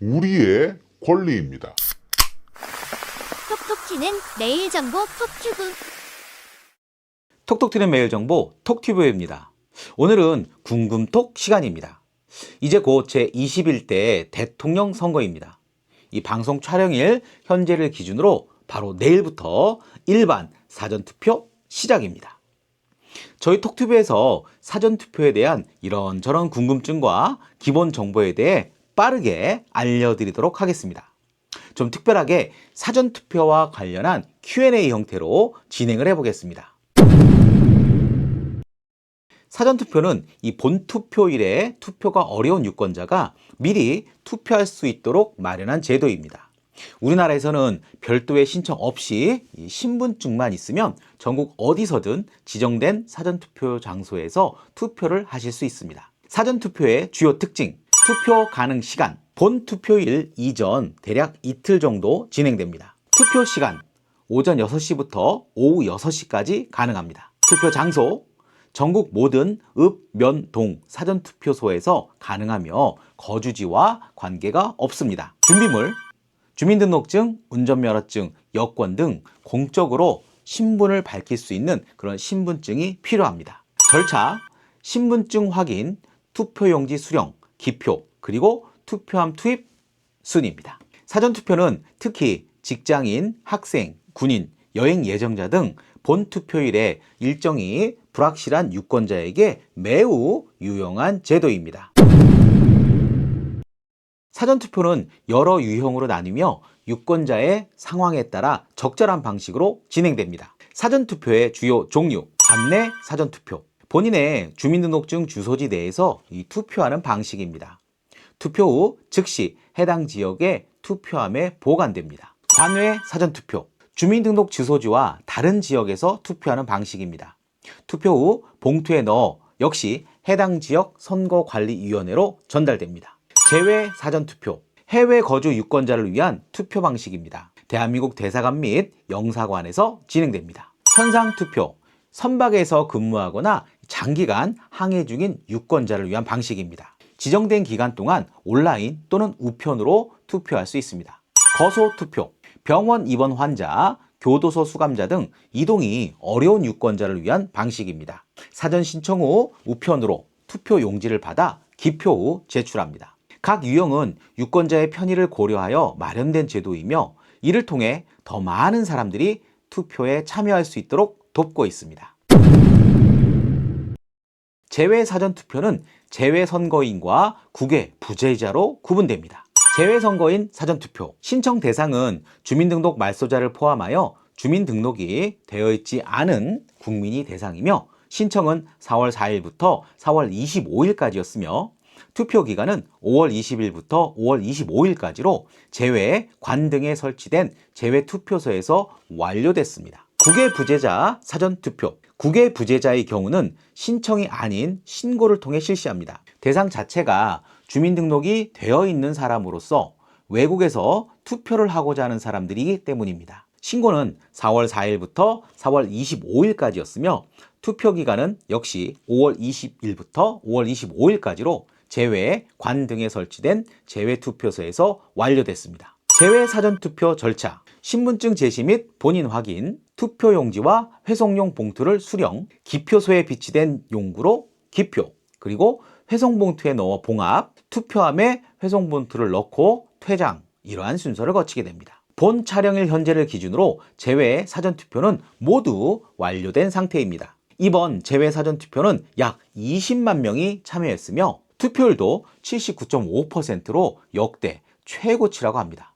우리의 권리입니다. 톡톡 튀는 매일 정보 톡튜브. 톡톡 튀는 매일 정보 톡튜브입니다. 오늘은 궁금톡 시간입니다. 이제 곧 제21대 대통령 선거입니다. 이 방송 촬영일 현재를 기준으로 바로 내일부터 일반 사전투표 시작입니다. 저희 톡튜브에서 사전투표에 대한 이런저런 궁금증과 기본 정보에 대해 빠르게 알려드리도록 하겠습니다. 좀 특별하게 사전투표와 관련한 Q&A 형태로 진행을 해보겠습니다. 사전투표는 이 본투표일에 투표가 어려운 유권자가 미리 투표할 수 있도록 마련한 제도입니다. 우리나라에서는 별도의 신청 없이 이 신분증만 있으면 전국 어디서든 지정된 사전투표 장소에서 투표를 하실 수 있습니다. 사전투표의 주요 특징, 투표 가능 시간, 본투표일 이전 대략 이틀 정도 진행됩니다. 투표 시간, 오전 6시부터 오후 6시까지 가능합니다. 투표 장소, 전국 모든 읍, 면, 동 사전투표소에서 가능하며 거주지와 관계가 없습니다. 준비물, 주민등록증, 운전면허증, 여권 등 공적으로 신분을 밝힐 수 있는 그런 신분증이 필요합니다. 절차, 신분증 확인, 투표용지 수령, 기표, 그리고 투표함 투입 순입니다. 사전투표는 특히 직장인, 학생, 군인, 여행 예정자 등 본투표일에 일정이 불확실한 유권자에게 매우 유용한 제도입니다. 사전투표는 여러 유형으로 나뉘며 유권자의 상황에 따라 적절한 방식으로 진행됩니다. 사전투표의 주요 종류, 관내 사전투표, 본인의 주민등록증 주소지 내에서 이 투표하는 방식입니다. 투표 후 즉시 해당 지역의 투표함에 보관됩니다. 관외 사전투표, 주민등록 주소지와 다른 지역에서 투표하는 방식입니다. 투표 후 봉투에 넣어 역시 해당 지역 선거관리위원회로 전달됩니다. 제외 사전투표, 해외 거주 유권자를 위한 투표 방식입니다. 대한민국 대사관 및 영사관에서 진행됩니다. 선상투표, 선박에서 근무하거나 장기간 항해 중인 유권자를 위한 방식입니다. 지정된 기간 동안 온라인 또는 우편으로 투표할 수 있습니다. 거소투표, 병원 입원 환자, 교도소 수감자 등 이동이 어려운 유권자를 위한 방식입니다. 사전 신청 후 우편으로 투표 용지를 받아 기표 후 제출합니다. 각 유형은 유권자의 편의를 고려하여 마련된 제도이며 이를 통해 더 많은 사람들이 투표에 참여할 수 있도록 돕고 있습니다. 제외 사전투표는 제외 선거인과 국외 부재자로 구분됩니다. 제외 선거인 사전투표, 신청 대상은 주민등록 말소자를 포함하여 주민등록이 되어 있지 않은 국민이 대상이며 신청은 4월 4일부터 4월 25일까지였으며 투표 기간은 5월 20일부터 5월 25일까지로 제외 관 등에 설치된 제외 투표소에서 완료됐습니다. 국외 부재자 사전투표, 국외 부재자의 경우는 신청이 아닌 신고를 통해 실시합니다. 대상 자체가 주민등록이 되어 있는 사람으로서 외국에서 투표를 하고자 하는 사람들이기 때문입니다. 신고는 4월 4일부터 4월 25일까지였으며 투표 기간은 역시 5월 20일부터 5월 25일까지로 제외 관 등에 설치된 제외 투표소에서 완료됐습니다. 제외 사전투표 절차, 신분증 제시 및 본인 확인, 투표용지와 회송용 봉투를 수령, 기표소에 비치된 용구로 기표, 그리고 회송봉투에 넣어 봉합, 투표함에 회송봉투를 넣고 퇴장, 이러한 순서를 거치게 됩니다. 본 촬영일 현재를 기준으로 제외 사전투표는 모두 완료된 상태입니다. 이번 제외 사전투표는 약 20만 명이 참여했으며 투표율도 79.5%로 역대 최고치라고 합니다.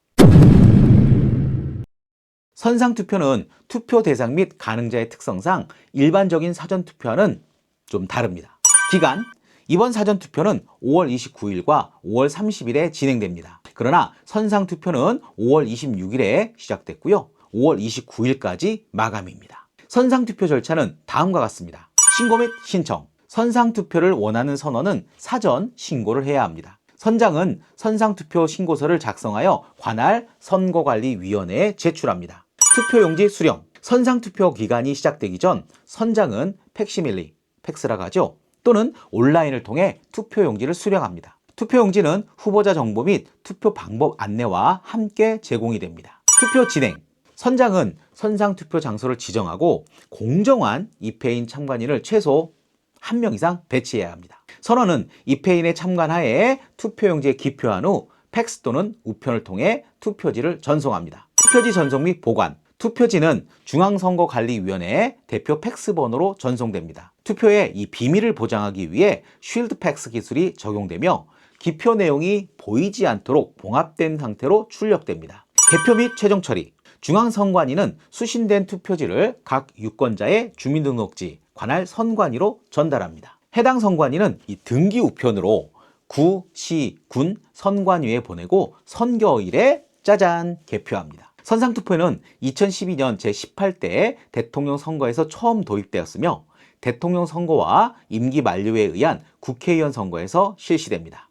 선상투표는 투표 대상 및 가능자의 특성상 일반적인 사전투표와는 좀 다릅니다. 기간, 이번 사전투표는 5월 29일과 5월 30일에 진행됩니다. 그러나 선상투표는 5월 26일에 시작됐고요. 5월 29일까지 마감입니다. 선상투표 절차는 다음과 같습니다. 신고 및 신청, 선상투표를 원하는 선원은 사전 신고를 해야 합니다. 선장은 선상투표 신고서를 작성하여 관할 선거관리위원회에 제출합니다. 투표용지 수령, 선상투표 기간이 시작되기 전 선장은 팩시밀리, 팩스라고 하죠. 또는 온라인을 통해 투표용지를 수령합니다. 투표용지는 후보자 정보 및 투표 방법 안내와 함께 제공이 됩니다. 투표 진행. 선장은 선상투표 장소를 지정하고 공정한 입회인 참관인을 최소 1명 이상 배치해야 합니다. 선원은 입회인의 참관하에 투표용지에 기표한 후 팩스 또는 우편을 통해 투표지를 전송합니다. 투표지 전송 및 보관. 투표지는 중앙선거관리위원회에 대표 팩스 번호로 전송됩니다. 투표의 이 비밀을 보장하기 위해 쉴드 팩스 기술이 적용되며 기표 내용이 보이지 않도록 봉합된 상태로 출력됩니다. 개표 및 최종 처리. 중앙선관위는 수신된 투표지를 각 유권자의 주민등록지, 관할 선관위로 전달합니다. 해당 선관위는 이 등기 우편으로 구, 시, 군 선관위에 보내고 선거일에 짜잔 개표합니다. 선상투표는 2012년 제18대 대통령 선거에서 처음 도입되었으며 대통령 선거와 임기 만료에 의한 국회의원 선거에서 실시됩니다.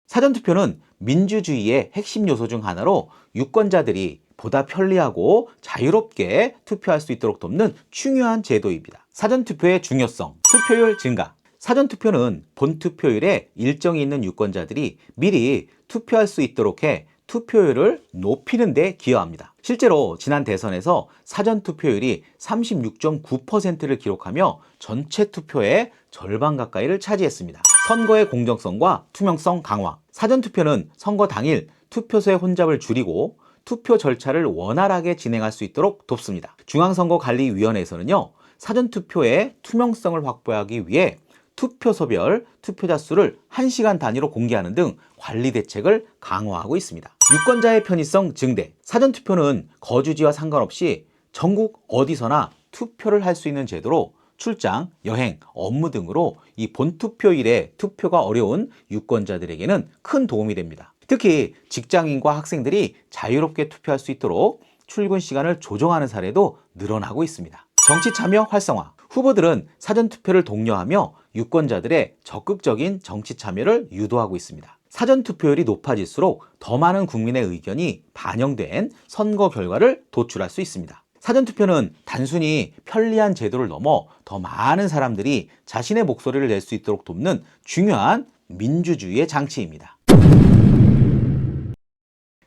사전투표는 민주주의의 핵심 요소 중 하나로 유권자들이 보다 편리하고 자유롭게 투표할 수 있도록 돕는 중요한 제도입니다. 사전투표의 중요성, 투표율 증가. 사전투표는 본투표율에 일정이 있는 유권자들이 미리 투표할 수 있도록 해 투표율을 높이는 데 기여합니다. 실제로 지난 대선에서 사전투표율이 36.9%를 기록하며 전체 투표의 절반 가까이를 차지했습니다. 선거의 공정성과 투명성 강화. 사전투표는 선거 당일 투표소의 혼잡을 줄이고 투표 절차를 원활하게 진행할 수 있도록 돕습니다. 중앙선거관리위원회에서는요, 사전투표의 투명성을 확보하기 위해 투표소별 투표자 수를 1시간 단위로 공개하는 등 관리 대책을 강화하고 있습니다. 유권자의 편의성 증대. 사전투표는 거주지와 상관없이 전국 어디서나 투표를 할 수 있는 제도로 출장, 여행, 업무 등으로 이 본투표일에 투표가 어려운 유권자들에게는 큰 도움이 됩니다. 특히 직장인과 학생들이 자유롭게 투표할 수 있도록 출근 시간을 조정하는 사례도 늘어나고 있습니다. 정치 참여 활성화. 후보들은 사전투표를 독려하며 유권자들의 적극적인 정치 참여를 유도하고 있습니다. 사전투표율이 높아질수록 더 많은 국민의 의견이 반영된 선거 결과를 도출할 수 있습니다. 사전투표는 단순히 편리한 제도를 넘어 더 많은 사람들이 자신의 목소리를 낼 수 있도록 돕는 중요한 민주주의의 장치입니다.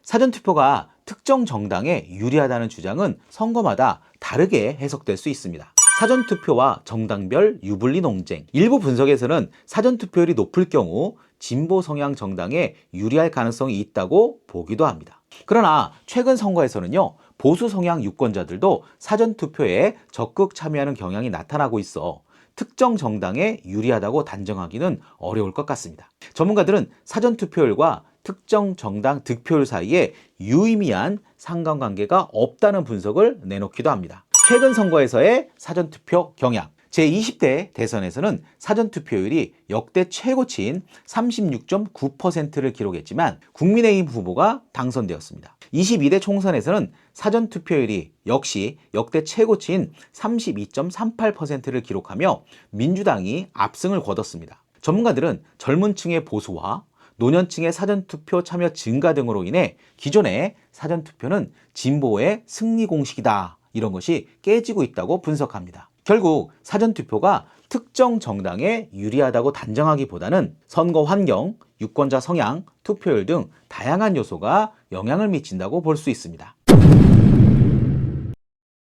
사전투표가 특정 정당에 유리하다는 주장은 선거마다 다르게 해석될 수 있습니다. 사전투표와 정당별 유불리 논쟁. 일부 분석에서는 사전투표율이 높을 경우 진보 성향 정당에 유리할 가능성이 있다고 보기도 합니다. 그러나 최근 선거에서는요, 보수 성향 유권자들도 사전투표에 적극 참여하는 경향이 나타나고 있어 특정 정당에 유리하다고 단정하기는 어려울 것 같습니다. 전문가들은 사전투표율과 특정 정당 득표율 사이에 유의미한 상관관계가 없다는 분석을 내놓기도 합니다. 최근 선거에서의 사전투표 경향. 제20대 대선에서는 사전투표율이 역대 최고치인 36.9%를 기록했지만 국민의힘 후보가 당선되었습니다. 22대 총선에서는 사전투표율이 역시 역대 최고치인 32.38%를 기록하며 민주당이 압승을 거뒀습니다. 전문가들은 젊은 층의 보수와 노년층의 사전투표 참여 증가 등으로 인해 기존의 사전투표는 진보의 승리 공식이다, 이런 것이 깨지고 있다고 분석합니다. 결국 사전투표가 특정 정당에 유리하다고 단정하기보다는 선거 환경, 유권자 성향, 투표율 등 다양한 요소가 영향을 미친다고 볼 수 있습니다.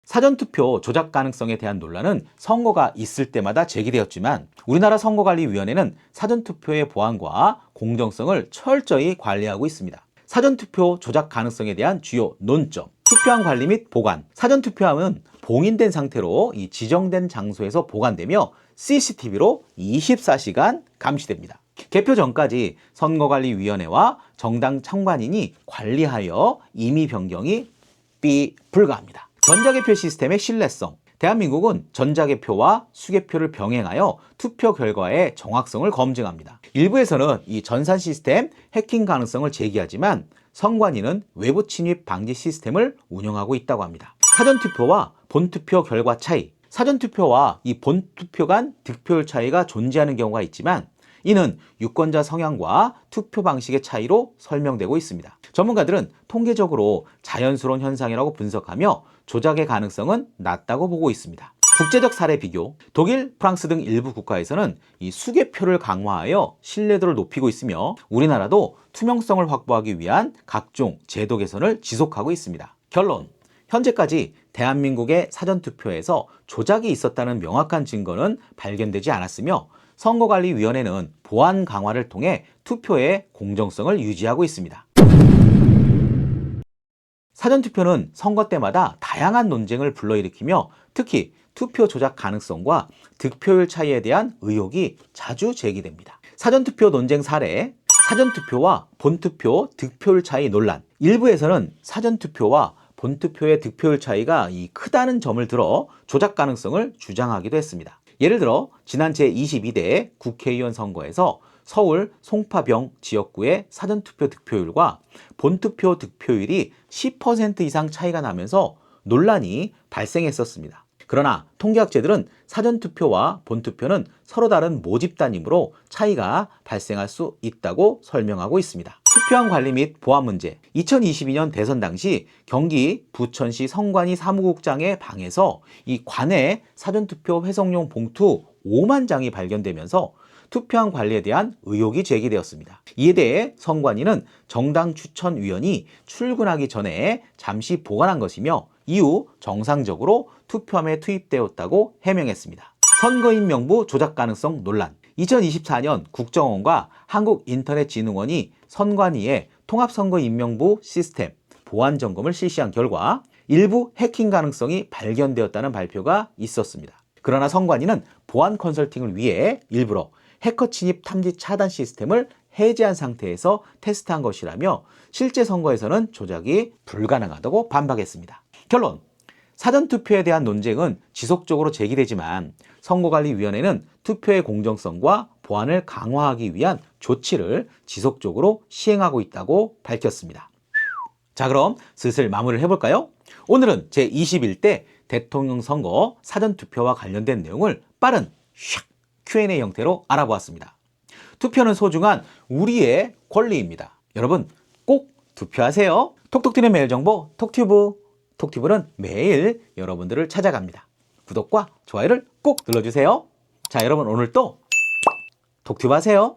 사전투표 조작 가능성에 대한 논란은 선거가 있을 때마다 제기되었지만 우리나라 선거관리위원회는 사전투표의 보안과 공정성을 철저히 관리하고 있습니다. 사전투표 조작 가능성에 대한 주요 논점. 투표함 관리 및 보관. 사전투표함은 봉인된 상태로 이 지정된 장소에서 보관되며 CCTV로 24시간 감시됩니다. 개표 전까지 선거관리위원회와 정당 참관인이 관리하여 임의 변경이 불가합니다. 전자개표 시스템의 신뢰성. 대한민국은 전자개표와 수개표를 병행하여 투표 결과의 정확성을 검증합니다. 일부에서는 이 전산 시스템 해킹 가능성을 제기하지만 선관위는 외부 침입 방지 시스템을 운영하고 있다고 합니다. 사전투표와 본투표 결과 차이. 사전투표와 이 본투표 간 득표율 차이가 존재하는 경우가 있지만 이는 유권자 성향과 투표 방식의 차이로 설명되고 있습니다. 전문가들은 통계적으로 자연스러운 현상이라고 분석하며 조작의 가능성은 낮다고 보고 있습니다. 국제적 사례 비교. 독일, 프랑스 등 일부 국가에서는 이 수개표를 강화하여 신뢰도를 높이고 있으며 우리나라도 투명성을 확보하기 위한 각종 제도 개선을 지속하고 있습니다. 결론. 현재까지 대한민국의 사전투표에서 조작이 있었다는 명확한 증거는 발견되지 않았으며 선거관리위원회는 보안 강화를 통해 투표의 공정성을 유지하고 있습니다. 사전투표는 선거 때마다 다양한 논쟁을 불러일으키며 특히 투표 조작 가능성과 득표율 차이에 대한 의혹이 자주 제기됩니다. 사전투표 논쟁 사례, 사전투표와 본투표 득표율 차이 논란. 일부에서는 사전투표와 본투표의 득표율 차이가 크다는 점을 들어 조작 가능성을 주장하기도 했습니다. 예를 들어 지난 제22대 국회의원 선거에서 서울 송파병 지역구의 사전투표 득표율과 본투표 득표율이 10% 이상 차이가 나면서 논란이 발생했었습니다. 그러나 통계학자들은 사전투표와 본투표는 서로 다른 모집단이므로 차이가 발생할 수 있다고 설명하고 있습니다. 투표함 관리 및 보안 문제. 2022년 대선 당시 경기 부천시 선관위 사무국장의 방에서 이 관내 사전투표 회성용 봉투 5만 장이 발견되면서 투표함 관리에 대한 의혹이 제기되었습니다. 이에 대해 선관위는 정당 추천위원이 출근하기 전에 잠시 보관한 것이며 이후 정상적으로 투표함에 투입되었다고 해명했습니다. 선거인 명부 조작 가능성 논란. 2024년 국정원과 한국인터넷진흥원이 선관위에 통합선거인명부 시스템 보안 점검을 실시한 결과 일부 해킹 가능성이 발견되었다는 발표가 있었습니다. 그러나 선관위는 보안 컨설팅을 위해 일부러 해커 침입 탐지 차단 시스템을 해제한 상태에서 테스트한 것이라며 실제 선거에서는 조작이 불가능하다고 반박했습니다. 결론. 사전투표에 대한 논쟁은 지속적으로 제기되지만 선거관리위원회는 투표의 공정성과 보안을 강화하기 위한 조치를 지속적으로 시행하고 있다고 밝혔습니다. 자, 그럼 슬슬 마무리를 해볼까요? 오늘은 제21대 대통령 선거 사전투표와 관련된 내용을 빠른 Q&A 형태로 알아보았습니다. 투표는 소중한 우리의 권리입니다. 여러분 꼭 투표하세요. 톡톡 튀는 매일 정보 톡튜브. 톡튜브는 매일 여러분들을 찾아갑니다. 구독과 좋아요를 꼭 눌러주세요. 자, 여러분 오늘 또 톡튜브 하세요.